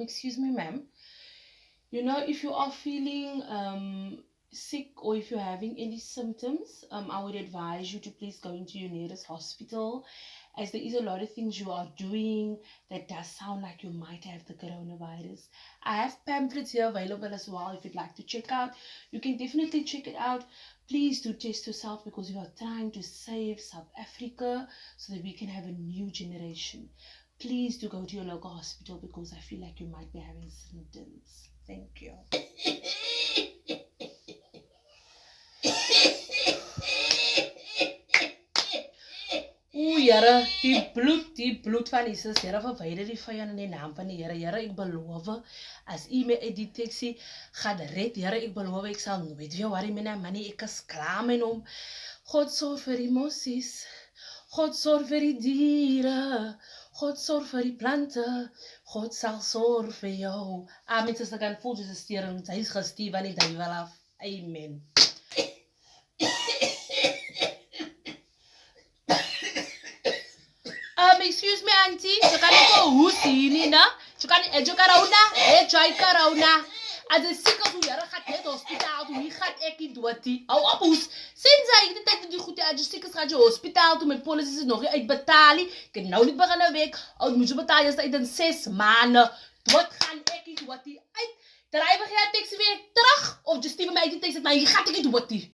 Excuse me, ma'am. If you are feeling sick or if you're having any symptoms, I would advise you to please go into your nearest hospital, as there is a lot of things you are doing that does sound like you might have the coronavirus. I have pamphlets here available as well if you'd like to check out. You can definitely check it out. Please do test yourself because we are trying to save South Africa so that we can have a new generation. Please do go to your local hospital because I feel like you might be having symptoms. Thank you. Oeh, Here, die bloed van Jesus, Here, verwyder die vyand in die naam van die Here. Here, ek beloof, as U my uit die teksie gaan red, Here, ek beloof, ek sal nooit weer worry met my money, ek is klaar met hom. God sorg vir die mossies, God sorg vir die diere, God sorg vir die plante, God sal sorg vir jou. Amen, sister, kan voel Jesus stering, hy is gestuur van die duiwel af. Amen. Excuse me, auntie. Je kan niet go hoesten hier, na? Je kan niet, joy karauna. Als de zieke hoe jaren gaat net hospitaal toe, wie gaat ik niet dood die? Hou op, hoes. Sinds hij de tijd dat die goed is, zieke gaat je hospitaal toe, mijn politie is nog niet uitbetaling. Ik kan nou niet beginnen week. Oud moet je betalen, is dat in 6 maanden. Dood gaan ik niet dood die. Drijven jij taxi weer terug? Of just die bij mij die taxi, maar je gaat ik niet dood die.